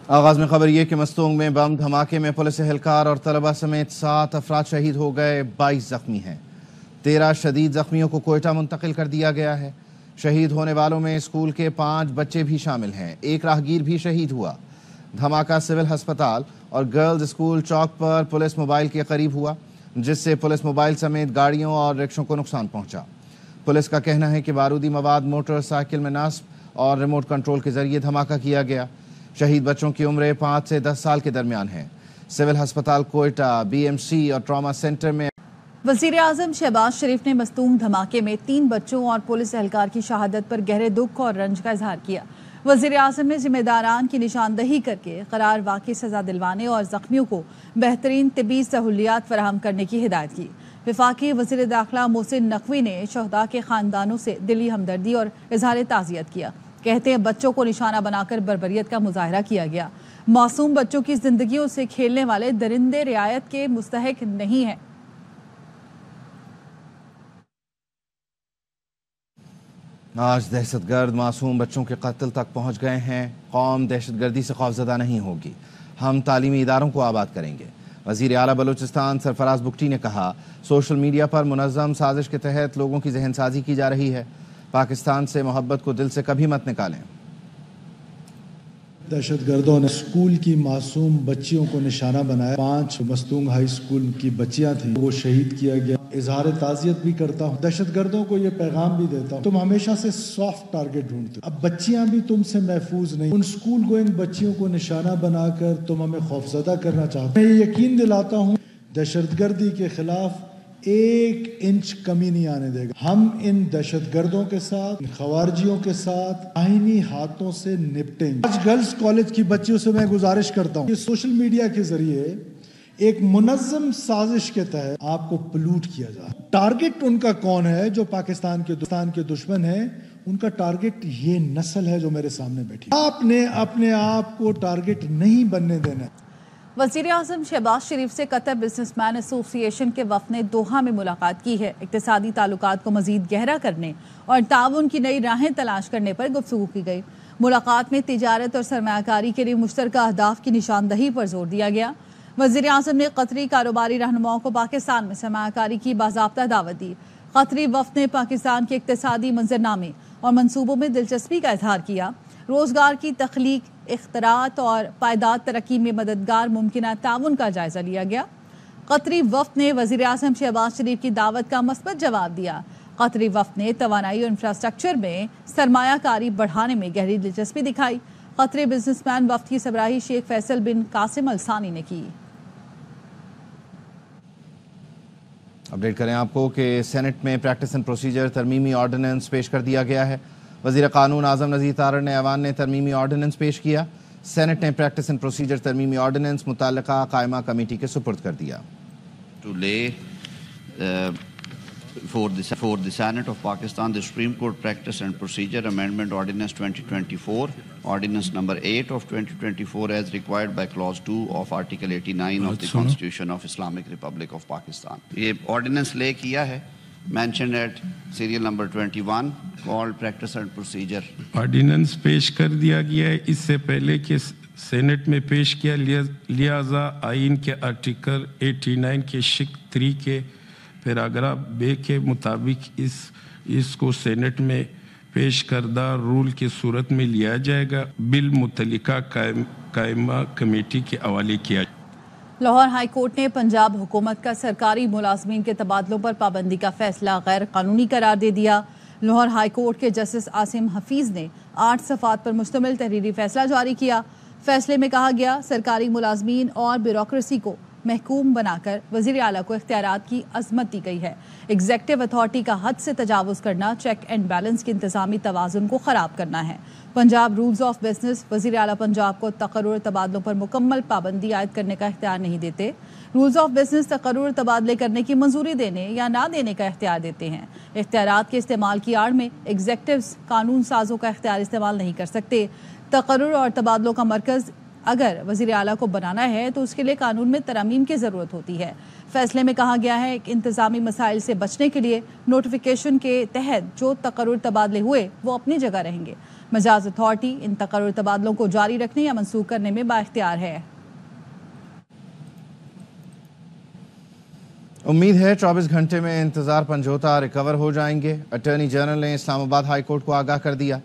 آغاز میں خبر یہ کہ مستونگ میں بم دھماکے میں پولیس اہلکار اور طلبہ سمیت 7 افراد شہید ہو گئے، 22 زخمی ہیں۔ 13 شدید زخمیوں کو کوئٹہ منتقل کر دیا گیا ہے۔ شہید ہونے والوں میں اسکول کے 5 بچے بھی شامل ہیں، ایک راہگیر بھی شہید ہوا۔ دھماکہ سول ہسپتال اور گرلز اسکول چوک پر پولیس موبائل کے قریب ہوا، جس سے پولیس موبائل سمیت گاڑیوں اور رکشوں کو نقصان پہنچا۔ پولیس کا کہنا ہے کہ بارودی مواد موٹر سائیکل میں نصب اور ریموٹ کنٹرول کے ذریعے دھماکہ کیا گیا۔ شہید بچوں کی عمریں 5 سے 10 سال کے درمیان ہیں۔ سول ہسپتال کوئٹہ، بی ایم سی اور ٹراما سینٹر میں وزیر اعظم شہباز شریف نے مستونگ دھماکے میں 3 بچوں اور پولیس اہلکار کی شہادت پر گہرے دکھ اور رنج کا اظہار کیا۔ وزیر اعظم نے ذمہ داران کی نشاندہی کر کے قرار واقعی سزا دلوانے اور زخمیوں کو بہترین طبی سہولیات فراہم کرنے کی ہدایت کی۔ وفاقی وزیر داخلہ محسن نقوی نے شہداء کے خاندانوں سے دلی ہمدردی اور اظہار تعزیت کیا۔ کہتے ہیں بچوں کو نشانہ بنا کر بربریت کا مظاہرہ کیا گیا۔ معصوم بچوں کی زندگیوں سے کھیلنے والے درندے رعایت کے مستحق نہیں ہیں۔ آج دہشت گرد معصوم بچوں کے قتل تک پہنچ گئے ہیں۔ قوم دہشت گردی سے خوفزدہ نہیں ہوگی، ہم تعلیمی اداروں کو آباد کریں گے۔ وزیر اعلیٰ بلوچستان سرفراز بگٹی نے کہا، سوشل میڈیا پر منظم سازش کے تحت لوگوں کی ذہن سازی کی جا رہی ہے۔ پاکستان سے محبت کو دل سے کبھی مت نکالیں۔ دہشت گردوں نے اسکول کی معصوم بچیوں کو نشانہ بنایا۔ 5 مستونگ ہائی اسکول کی بچیاں تھیں، وہ شہید کیا گیا۔ اظہار تعزیت بھی کرتا ہوں، دہشت گردوں کو یہ پیغام بھی دیتا ہوں، تم ہمیشہ سے سافٹ ٹارگٹ ڈھونڈتے ہو، اب بچیاں بھی تم سے محفوظ نہیں۔ ان اسکول گوئنگ بچیوں کو نشانہ بنا کر تم ہمیں خوفزدہ کرنا چاہتے ہو۔ میں یہ یقین دلاتا ہوں دہشت گردی کے خلاف 1 انچ کمی نہیں آنے دے گا۔ ہم ان دہشت گردوں کے ساتھ، خوارجیوں کے ساتھ آئینی ہاتھوں سے نپٹیں گے۔ آج گرلز کالج کی بچیوں سے میں گزارش کرتا ہوں کہ سوشل میڈیا کے ذریعے ایک منظم سازش کے تحت آپ کو پلوٹ کیا جائے۔ ٹارگٹ ان کا کون ہے؟ جو پاکستان کے دشمن ہیں، ان کا ٹارگٹ یہ نسل ہے جو میرے سامنے بیٹھی۔ آپ نے اپنے آپ کو ٹارگٹ نہیں بننے دینا۔ وزیر اعظم شہباز شریف سے قطر بزنس مین ایسوسی ایشن کے وفد نے دوحہ میں ملاقات کی ہے۔ اقتصادی تعلقات کو مزید گہرا کرنے اور تعاون کی نئی راہیں تلاش کرنے پر گفتگو کی گئی۔ ملاقات میں تجارت اور سرمایہ کاری کے لیے مشترکہ اہداف کی نشاندہی پر زور دیا گیا۔ وزیر اعظم نے قطری کاروباری رہنماؤں کو پاکستان میں سرمایہ کاری کی باضابطہ دعوت دی۔ قطری وفد نے پاکستان کے اقتصادی منظرنامے اور منصوبوں میں دلچسپی کا اظہار کیا۔ روزگار کی تخلیق، اختراعات اور پائیدار ترقی میں مددگار ممکنہ تعاون کا جائزہ لیا گیا۔ قطری وفد نے وزیر اعظم شہباز شریف کی دعوت کا مثبت جواب دیا۔ قطری وفد نے توانائی اور انفراسٹرکچر میں سرمایہ کاری بڑھانے میں گہری دلچسپی دکھائی۔ قطری بزنس مین وفد کی سربراہی شیخ فیصل بن قاسم الثانی نے کی۔ اپڈیٹ کریں آپ کو کہ سینٹ میں پریکٹس اینڈ پروسیجر ترمیمی آرڈیننس پیش کر دیا گیا ہے۔ وزیر قانون اعظم نذیر تارڑ نے ایوان نے ترمیمی آرڈیننس پیش کیا۔ سینٹ نے پریکٹس اینڈ پروسیجر ترمیمی آرڈیننس متعلقہ قائمہ کمیٹی کے سپرد کر دیا۔ For the Senate of Pakistan, the Supreme Court Practice and Procedure Amendment Ordinance 2024, Ordinance number 8 of 2024 as required by Clause 2 of Article 89 of the Constitution of Islamic Republic of Pakistan. یہ ordinance لے کیا ہے mentioned at serial number 21 called Practice and Procedure. Ordinance پیش کر دیا گیا ہے اس سے پہلے کہ سینٹ میں پیش کیا، لہذا آئین کے آرٹیکل 89 کے شق 3 کے پیراگراف بے کے مطابق اس کو سینٹ میں پیش کردہ رول کی صورت میں لیا جائے گا، بل متعلقہ قائمہ کمیٹی کے حوالے کیا جائے گا۔ لاہور ہائی کورٹ نے پنجاب حکومت کا سرکاری ملازمین کے تبادلوں پر پابندی کا فیصلہ غیر قانونی قرار دے دیا۔ لاہور ہائی کورٹ کے جسٹس عاصم حفیظ نے 8 صفحات پر مشتمل تحریری فیصلہ جاری کیا۔ فیصلے میں کہا گیا، سرکاری ملازمین اور بیوروکریسی کو محکوم بنا کر وزیر اعلیٰ کو اختیارات کی عظمت دی گئی ہے۔ ایگزیکٹو اتھارٹی کا حد سے تجاوز کرنا چیک اینڈ بیلنس کے انتظامی توازن کو خراب کرنا ہے۔ پنجاب رولز آف بزنس وزیر اعلیٰ پنجاب کو تقرر تبادلوں پر مکمل پابندی عائد کرنے کا اختیار نہیں دیتے۔ رولز آف بزنس تقرر تبادلے کرنے کی منظوری دینے یا نہ دینے کا اختیار دیتے ہیں۔ اختیارات کے استعمال کی آڑ میں ایگزیکٹوز قانون سازوں کا اختیار استعمال نہیں کر سکتے۔ تقرر اور تبادلوں کا مرکز اگر وزیر اعلیٰ کو بنانا ہے تو اس کے لیے قانون میں ترامیم کی ضرورت ہوتی ہے۔ فیصلے میں کہا گیا ہے کہ انتظامی مسائل سے بچنے کے لیے نوٹیفیکیشن کے تحت جو تقرر تبادلے ہوئے وہ اپنی جگہ رہیں گے۔ مجاز اتھارٹی ان تقرر تبادلوں کو جاری رکھنے یا منسوخ کرنے میں بااختیار ہے۔ امید ہے 24 گھنٹے میں انتظار پنجوتا ریکور ہو جائیں گے۔ اٹارنی جنرل نے اسلام آباد ہائی کورٹ کو آگاہ کر دیا۔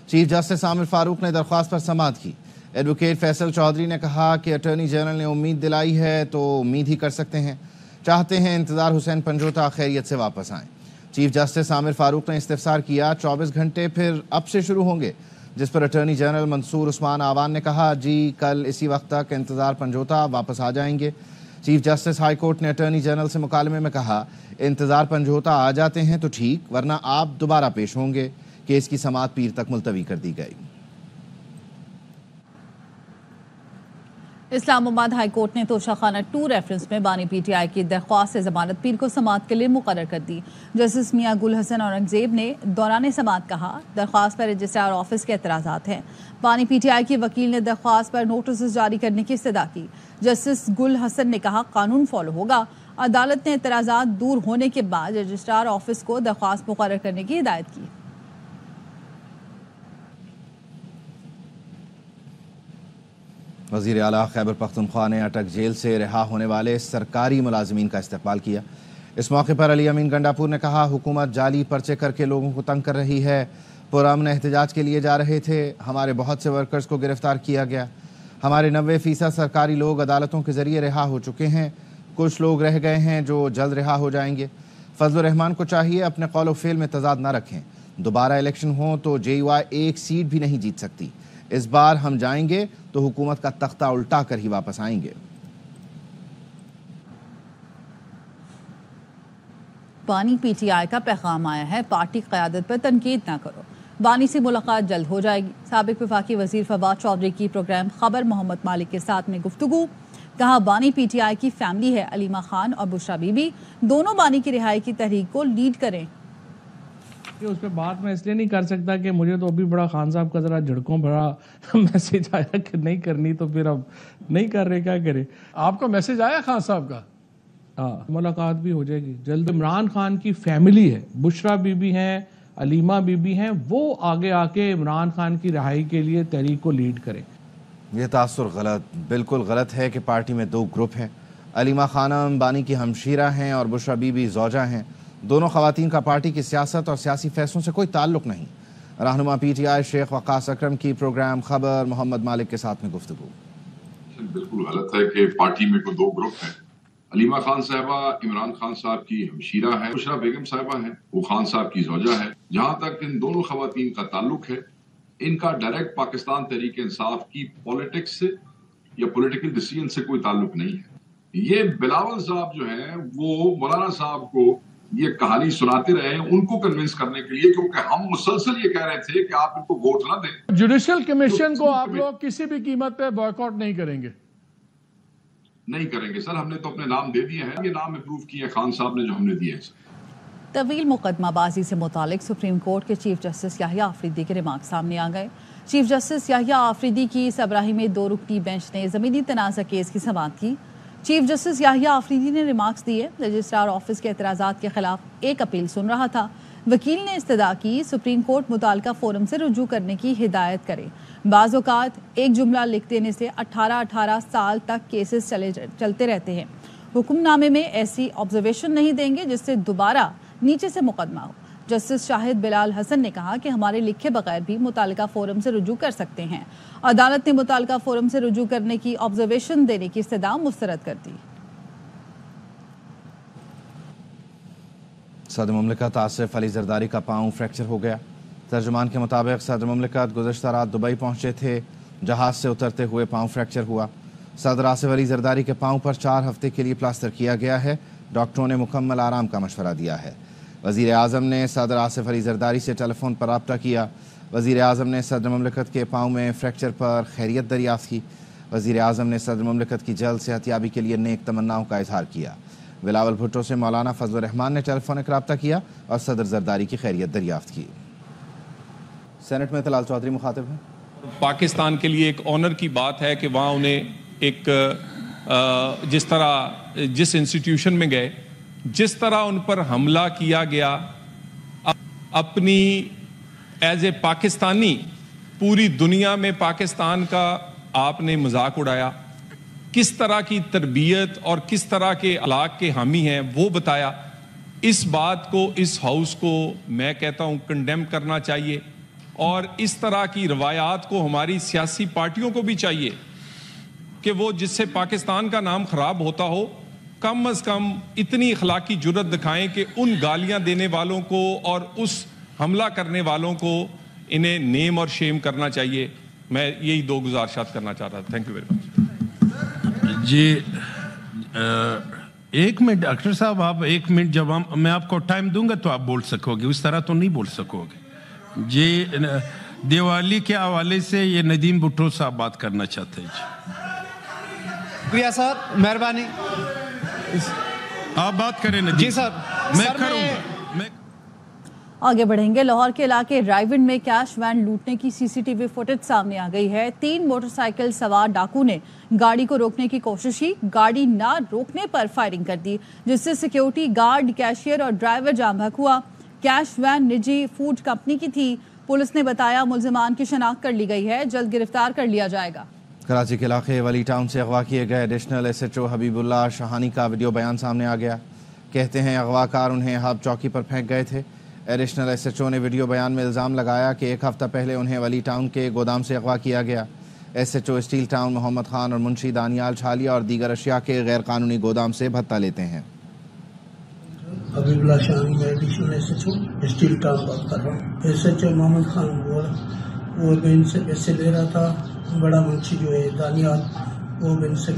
چیف جسٹس عامر فاروق نے درخواست پر سماعت کی۔ ایڈوکیٹ فیصل چودھری نے کہا کہ اٹارنی جنرل نے امید دلائی ہے تو امید ہی کر سکتے ہیں، چاہتے ہیں انتظار حسین پنجوتا خیریت سے واپس آئیں۔ چیف جسٹس عامر فاروق نے استفسار کیا 24 گھنٹے پھر اب سے شروع ہوں گے، جس پر اٹارنی جنرل منصور عثمان آوان نے کہا جی کل اسی وقت تک انتظار پنجوتا واپس آ جائیں گے۔ چیف جسٹس ہائی کورٹ نے اٹارنی جنرل سے مکالمے میں کہا انتظار پنجوتا آ جاتے ہیں تو ٹھیک، ورنہ آپ دوبارہ پیش ہوں گے۔ کیس کی سماعت پیر تک ملتوی کر دی گئی۔ اسلام آباد ہائی کورٹ نے توشہ خانہ 2 ریفرنس میں بانی پی ٹی آئی کی درخواست سے ضمانت پیر کو سماعت کے لیے مقرر کر دی۔ جسٹس میاں گل حسن اورنگزیب نے دوران سماعت کہا درخواست پر رجسٹرار آفس کے اعتراضات ہیں۔ بانی پی ٹی آئی کی وکیل نے درخواست پر نوٹسز جاری کرنے کی استدعا کی۔ جسٹس گل حسن نے کہا قانون فالو ہوگا۔ عدالت نے اعتراضات دور ہونے کے بعد رجسٹرار آفس کو درخواست مقرر کرنے کی ہدایت کی۔ وزیر اعلیٰ خیبر پختونخوا نے اٹک جیل سے رہا ہونے والے سرکاری ملازمین کا استقبال کیا۔ اس موقع پر علی امین گنڈاپور نے کہا حکومت جعلی پرچے کر کے لوگوں کو تنگ کر رہی ہے، پرامن احتجاج کے لیے جا رہے تھے، ہمارے بہت سے ورکرز کو گرفتار کیا گیا، ہمارے 90% سرکاری لوگ عدالتوں کے ذریعے رہا ہو چکے ہیں، کچھ لوگ رہ گئے ہیں جو جلد رہا ہو جائیں گے۔ فضل الرحمان کو چاہیے اپنے قول و فعل میں تضاد نہ رکھیں، دوبارہ الیکشن ہوں تو جے یو آئی 1 سیٹ بھی نہیں جیت سکتی، اس بار ہم جائیں گے تو حکومت کا تختہ الٹا کر ہی واپس آئیں گے۔ بانی پی ٹی آئی کا پیغام آیا ہے پارٹی قیادت پر تنقید نہ کرو، بانی سے ملاقات جلد ہو جائے گی۔ سابق وفاقی وزیر فواد چودھری کی پروگرام خبر محمد مالک کے ساتھ میں گفتگو، کہا بانی پی ٹی آئی کی فیملی ہے، علیمہ خان اور بشرا بی بی دونوں بانی کی رہائی کی تحریک کو لیڈ کریں۔ اس پہ بات میں اس لیے نہیں کر سکتا کہ مجھے تو ابھی بڑا خان صاحب کا ذرا جھڑکوں بھرا میسج آیا کہ نہیں کرنی، تو پھر اب نہیں کر رہے، کیا کرے۔ آپ کا میسج آیا خان صاحب کا؟ ہاں ملاقات بھی ہو جائے گی جلد۔ عمران خان کی فیملی ہے، بشرا بی بی ہیں، علیمہ بی بی ہیں، وہ آگے آ کے عمران خان کی رہائی کے لیے تحریک کو لیڈ کریں۔ یہ تاثر غلط، بالکل غلط ہے کہ پارٹی میں 2 گروپ ہیں۔ علیمہ خانم بانی کی ہمشیرہ ہیں اور بشرا بی بی زوجہ ہیں، دونوں خواتین کا پارٹی کی سیاست اور سیاسی فیصلوں سے کوئی تعلق نہیں۔ رہنما پی ٹی آئی شیخ وقاص اکرم کی پروگرام خبر محمد مالک کے ساتھ میں گفتگو۔ بالکل غلط ہے کہ پارٹی میں کوئی 2 گروپ ہیں۔ علیمہ خان صاحبہ عمران خان صاحب کی ہمشیرہ ہے، بشرا بیگم صاحبہ ہیں، وہ خان صاحب کی زوجہ ہے۔ جہاں تک ان دونوں خواتین کا تعلق ہے، ان کا ڈائریکٹ پاکستان تحریک انصاف کی پولیٹکس سے یا پولیٹیکل ڈیسیژن سے کوئی تعلق نہیں ہے۔ یہ بلاول صاحب جو ہیں وہ مولانا صاحب کو یہ کہانی سناتے رہے ہیں ان کو کنونس کرنے کے لیے، کیونکہ ہم مسلسل یہ کہہ رہے تھے کہ آپ ان کو ووٹ نہ دیں۔ جوڈیشل کمیشن کو آپ لوگ کسی بھی قیمت پہ بائیکاٹ نہیں کریں گے؟ نہیں کریں گے سر، ہم نے تو اپنے نام دے دیے ہیں، یہ نام اپروو کیے ہیں خان صاحب نے جو ہم نے دیے ہیں سر۔ طویل مقدمہ بازی سے متعلق سپریم کورٹ کے چیف جسٹس یحییٰ آفریدی کے ریمارکس سامنے آ گئے۔ چیف جسٹس یحییٰ آفریدی کی سربراہی میں 2 رکنی بینچ نے زمینی تنازع کیس کی سماعت کی۔ چیف جسٹس یحییٰ آفریدی نے ریمارکس دیے، رجسٹرار آفس کے اعتراضات کے خلاف ایک اپیل سن رہا تھا۔ وکیل نے استدعا کی سپریم کورٹ متعلقہ فورم سے رجوع کرنے کی ہدایت کرے۔ بعض اوقات ایک جملہ لکھ دینے سے 18 سال تک کیسز چلتے رہتے ہیں۔ حکم نامے میں ایسی آبزرویشن نہیں دیں گے جس سے دوبارہ نیچے سے مقدمہ ہو۔ جسٹس شاہد بلال حسن نے کہا کہ ہمارے لکھے بغیر بھی متعلقہ فورم سے رجوع کر سکتے ہیں۔ عدالت نے متعلقہ فورم سے رجوع کرنے کی آبزرویشن دینے کی استدعا مسترد کر دی۔ صدر مملکت آصف علی زرداری کا پاؤں فریکچر ہو گیا۔ ترجمان کے مطابق صدر مملکت گزشتہ رات دبئی پہنچے تھے، جہاز سے اترتے ہوئے پاؤں فریکچر ہوا۔ صدر آصف علی زرداری کے پاؤں پر 4 ہفتے کے لیے پلاسٹر کیا گیا ہے، ڈاکٹروں نے مکمل آرام کا مشورہ دیا ہے۔ وزیر اعظم نے صدر آصف علی زرداری سے ٹیلی فون پر رابطہ کیا۔ وزیر اعظم نے صدر مملکت کے پاؤں میں فریکچر پر خیریت دریافت کی۔ وزیر اعظم نے صدر مملکت کی جلد صحت یابی کے لیے نیک تمناؤں کا اظہار کیا۔ بلاول بھٹو سے مولانا فضل الرحمان نے ٹیلی فونک رابطہ کیا اور صدر زرداری کی خیریت دریافت کی۔ سینٹ میں طلال چودھری مخاطب ہیں۔ پاکستان کے لیے ایک آنر کی بات ہے کہ وہاں انہیں ایک جس انسٹیٹیوشن میں گئے، جس طرح ان پر حملہ کیا گیا، اپنی ایز اے پاکستانی پوری دنیا میں پاکستان کا آپ نے مذاق اڑایا، کس طرح کی تربیت اور کس طرح کے اخلاق کے حامی ہیں وہ بتایا. اس بات کو، اس ہاؤس کو میں کہتا ہوں کنڈیم کرنا چاہیے، اور اس طرح کی روایات کو ہماری سیاسی پارٹیوں کو بھی چاہیے کہ وہ جس سے پاکستان کا نام خراب ہوتا ہو، کم از کم اتنی اخلاقی جرت دکھائیں کہ ان گالیاں دینے والوں کو اور اس حملہ کرنے والوں کو انہیں نیم اور شیم کرنا چاہیے. میں یہی دو گزارشات کرنا چاہ رہا تھا. Thank you very much. جی ایک منٹ ڈاکٹر صاحب، آپ ایک منٹ، جب میں آپ کو ٹائم دوں گا تو آپ بول سکو گے، اس طرح تو نہیں بول سکو گے. جی دیوالی کے حوالے سے یہ ندیم بھٹو صاحب بات کرنا چاہتے ہیں. جی شکریہ صاحب، مہربانی. آپ بات کریں ندیم. جی سر، میں کروں گا. آگے بڑھیں گے. لاہور کے علاقے رائیونڈ میں کیش وین لوٹنے کی سی سی ٹی وی فوٹیج سامنے آ گئی ہے. 3 موٹر سائیکل سوار ڈاکو نے گاڑی کو روکنے کی کوشش کی، گاڑی نہ روکنے پر فائرنگ کر دی، جس سے سیکیورٹی گارڈ، کیشیئر اور ڈرائیور جام بحق ہوا. کیش وین نجی فوڈ کمپنی کی تھی. پولیس نے بتایا ملزمان کی شناخت کر لی گئی ہے، جلد گرفتار کر لیا جائے گا. کراچی کے علاقے ولی ٹاؤن سے اغوا کیے گئے ایڈیشنل ایس ایچ او حبیب اللہ شہانی کا ویڈیو بیان سامنے آ گیا. کہتے ہیں اغوا کار انہیں ہب چوکی پر پھینک گئے تھے. ایڈیشنل ایس ایچ او نے ویڈیو بیان میں الزام لگایا کہ 1 ہفتہ پہلے انہیں ولی ٹاؤن کے گودام سے اغوا کیا گیا. S H O steel town Muhammad Khan اور منشی دانیال چھالیا اور دیگر اشیاء کے غیر قانونی گودام سے بھتہ لیتے ہیں. حبیب اللہ شہانی میں additional S H O steel Town بات کر رہا ہوں. S H O Muhammad Khan وہ ان سے پیسے لے رہا تھا. بڑا منشی جو ہے دانیال، وہ ان سے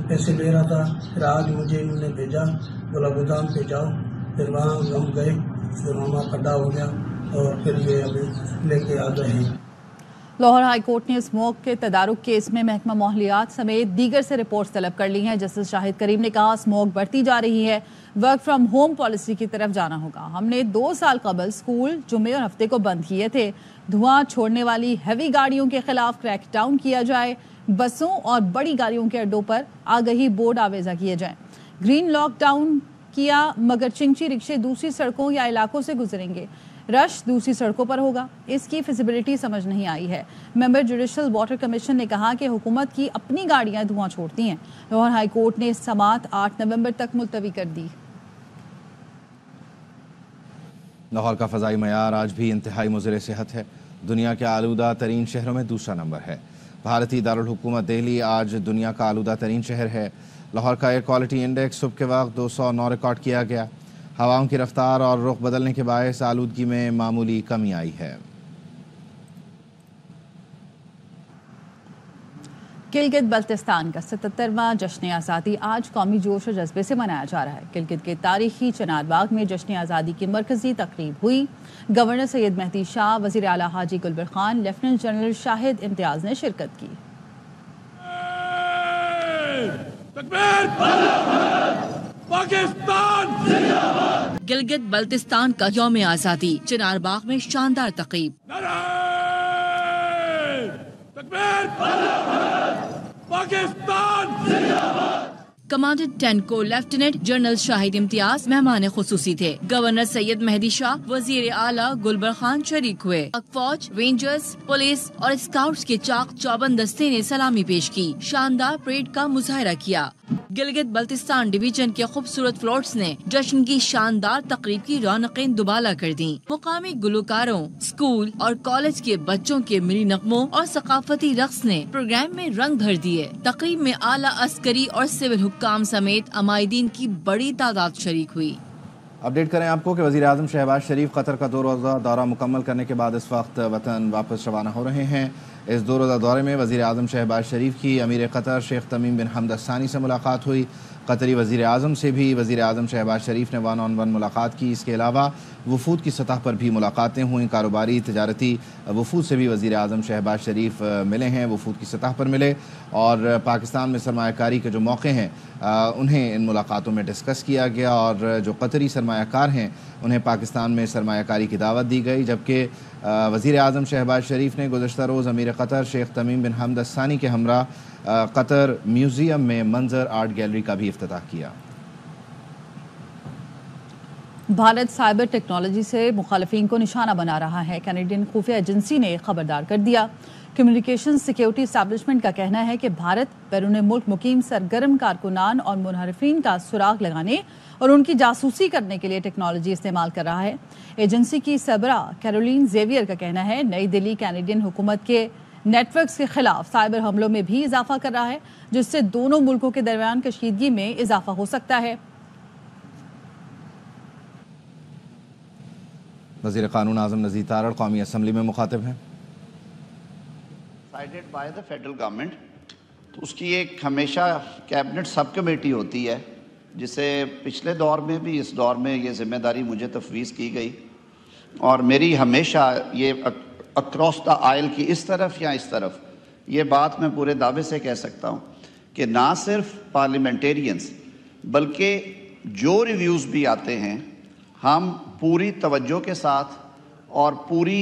پیسے لے رہا تھا. پھر آج مجھے انہوں نے بھیجا، بولا گودام پہ جاؤ. پھر وہاں ہم گئے، پھر وہاں کھڈا ہو گیا اور پھر یہ ابھی لے کے آ گئے ہیں. لاہور ہائی کورٹ نے اسموک کے تدارک کیس میں محکمہ ماحولیات سمیت دیگر سے رپورٹس طلب کر لی ہیں. جسٹس شاہد کریم نے کہا اسموک بڑھتی جا رہی ہے، ورک فرام ہوم پالیسی کی طرف جانا ہوگا. ہم نے 2 سال قبل اسکول جمعے اور ہفتے کو بند کیے تھے. دھواں چھوڑنے والی ہیوی گاڑیوں کے خلاف کریک ڈاؤن کیا جائے. بسوں اور بڑی گاڑیوں کے اڈوں پر آگہی بورڈ آویزہ کیے جائیں. گرین لاک ڈاؤن کیا، مگر چنگچی رکشے دوسری سڑکوں یا علاقوں سے گزریں گے. رش دوسری سڑکوں پر ہوگا. اس کی فیزیبلٹی سمجھ نہیں آئی ہے. ممبر جوڈیشل واٹر کمیشن نے کہا کہ حکومت کی اپنی گاڑیاں دھواں چھوڑتی ہیں. لاہور ہائی کورٹ نے سماعت 8 نومبر تک ملتوی کر دی. لاہور کا فضائی معیار آج بھی انتہائی مضر صحت ہے. دنیا کے آلودہ ترین شہروں میں دوسرا نمبر ہے. بھارتی دارالحکومت دہلی آج دنیا کا آلودہ ترین شہر ہے. لاہور کا ایئر کوالٹی انڈیکس صبح کے وقت 209 ریکارڈ کیا گیا. ہواؤں کی رفتار اور رخ بدلنے کے باعث آلودگی میں معمولی کمی آئی ہے. گلگت بلتستان کا 77واں جشن آزادی آج قومی جوش و جذبے سے منایا جا رہا ہے. گلگت کے تاریخی چنار باغ میں جشن آزادی کی مرکزی تقریب ہوئی. گورنر سید مہدی شاہ، وزیر اعلیٰ حاجی گلبر خان، لیفٹیننٹ جنرل شاہد امتیاز نے شرکت کی. گلگت بلتستان کا یوم آزادی چنار باغ میں شاندار تقریب. کمانڈنٹ 10 کو لیفٹیننٹ جنرل شاہد امتیاز مہمان خصوصی تھے. گورنر سید مہدی شاہ، وزیر اعلیٰ گلبر خان شریک ہوئے. فوج، رینجرز، پولیس اور اسکاؤٹس کے چاق چوبند دستے نے سلامی پیش کی. شاندار پریڈ کا مظاہرہ کیا. گلگت بلتستان ڈویژن کے خوبصورت فلوٹس نے جشن کی شاندار تقریب کی رونقیں دوبالا کر دیں. مقامی گلوکاروں، اسکول اور کالج کے بچوں کے ملی نغموں اور ثقافتی رقص نے پروگرام میں رنگ بھر دیے. تقریب میں اعلیٰ عسکری اور سول حکام سمیت عمائدین کی بڑی تعداد شریک ہوئی. اپڈیٹ کریں آپ کو کہ وزیر اعظم شہباز شریف قطر کا 2 روزہ دورہ مکمل کرنے کے بعد اس وقت وطن واپس روانہ ہو رہے ہیں. اس 2 روزہ دورے میں وزیر اعظم شہباز شریف کی امیر قطر شیخ تمیم بن حمد الثانی سے ملاقات ہوئی. قطری وزیر اعظم سے بھی وزیر اعظم شہباز شریف نے 1-on-1 ملاقات کی۔ اس کے علاوہ وفود کی سطح پر بھی ملاقاتیں ہوئیں، کاروباری تجارتی وفود سے بھی وزیر اعظم شہباز شریف ملے ہیں، وفود کی سطح پر ملے، اور پاکستان میں سرمایہ کاری کے جو موقع ہیں انہیں ان ملاقاتوں میں ڈسکس کیا گیا، اور جو قطری سرمایہ کار ہیں انہیں پاکستان میں سرمایہ کاری کی دعوت دی گئی، جبکہ وزیر اعظم شہباز شریف نے گزشتہ روز امیر قطر شیخ تمیم بن حمد الثانی کے ہمراہ قطر میوزیم میں منظر آرٹ گیلری کا بھی افتتاح کیا۔ بھارت سائبر ٹیکنالوجی سے مخالفین کو نشانہ بنا رہا ہے، کینیڈین خفیہ ایجنسی نے خبردار کر دیا۔ کمیونیکیشن سیکیورٹی اسٹیبلشمنٹ کا کہنا ہے کہ بھارت بیرون ملک مقیم سرگرم کارکنان اور منحرفین کا سراغ لگانے اور ان کی جاسوسی کرنے کے لیے ٹیکنالوجی استعمال کر رہا ہے۔ ایجنسی کی سربراہ کیرولین زیویئر کا کہنا ہے نئی دہلی کینیڈین حکومت کے نیٹ ورکس کے خلاف سائبر حملوں میں بھی اضافہ کر رہا ہے، جس سے دونوں ملکوں کے درمیان کشیدگی میں اضافہ ہو سکتا ہے۔ وزیر قانون اعظم نذیر تارڑ قومی اسمبلی میں مخاطب ہیں۔ Decided by the federal government, تو اس کی ایک ہمیشہ کیبنٹ سب کمیٹی ہوتی ہے، جسے پچھلے دور میں بھی اس دور میں یہ ذمہ داری مجھے تفویض کی گئی، اور میری ہمیشہ یہ اکراس دا آئل کی اس طرف یا اس طرف یہ بات میں پورے دعوے سے کہہ سکتا ہوں کہ نہ صرف پارلیمنٹیرینز بلکہ جو ریویوز بھی آتے ہیں ہم پوری توجہ کے ساتھ اور پوری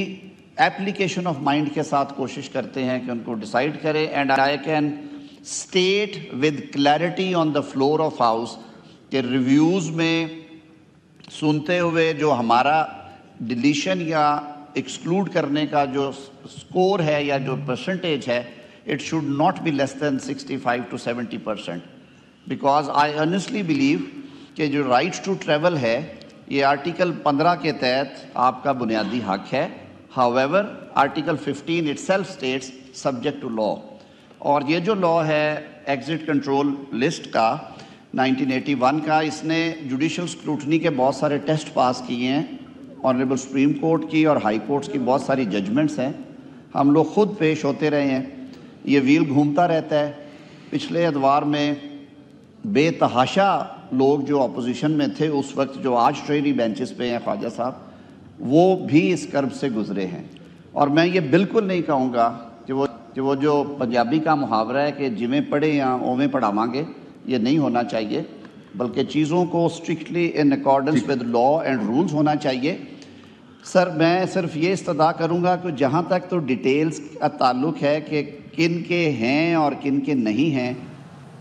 ایپلیکیشن آف مائنڈ کے ساتھ کوشش کرتے ہیں کہ ان کو ڈیسائیڈ کریں، and I can state with clarity on the floor of house کہ ریویوز میں سنتے ہوئے جو ہمارا ڈیلیشن یا ایکسکلوڈ کرنے کا جو سکور ہے یا جو پرسنٹیج ہے it should not be less than 65 to 70%، because I earnestly believe کہ جو رائٹ ٹو ٹریول ہے یہ آرٹیکل 15 کے تحت آپ کا بنیادی حق ہے۔ However, Article 15 itself states subject to law، اور یہ جو لا ہے ایگزٹ کنٹرول لسٹ کا 1981 کا، اس نے جوڈیشل اسکروٹنی کے بہت سارے ٹیسٹ پاس کیے ہیں، آنریبل سپریم کورٹ کی اور ہائی کورٹس کی بہت ساری ججمنٹس ہیں، ہم لوگ خود پیش ہوتے رہے ہیں، یہ ویل گھومتا رہتا ہے۔ پچھلے ادوار میں بے تحاشا لوگ جو اپوزیشن میں تھے اس وقت، جو آج ٹریری بینچز پہ ہیں خواجہ صاحب، وہ بھی اس کرب سے گزرے ہیں، اور میں یہ بالکل نہیں کہوں گا کہ وہ جو پنجابی کا محاورہ ہے کہ جویں پڑھے یا اویں پڑھاواں گے، یہ نہیں ہونا چاہیے، بلکہ چیزوں کو strictly in accordance with law and rules ہونا چاہیے۔ سر میں صرف یہ استدعا کروں گا کہ جہاں تک تو ڈیٹیلز کا تعلق ہے کہ کن کے ہیں اور کن کے نہیں ہیں۔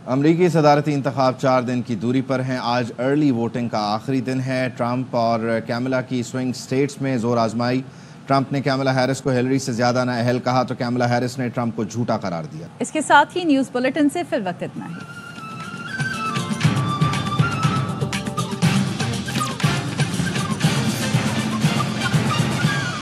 امریکی صدارتی انتخاب 4 دن کی دوری پر ہیں، آج ارلی ووٹنگ کا آخری دن ہے۔ ٹرمپ اور کیملا کی سوئنگ سٹیٹس میں زور آزمائی، ٹرمپ نے کیملا ہیرس کو ہیلری سے زیادہ نااہل کہا تو کیملا ہیرس نے ٹرمپ کو جھوٹا قرار دیا۔ اس کے ساتھ ہی نیوز بلیٹن سے فی الوقت اتنا ہی۔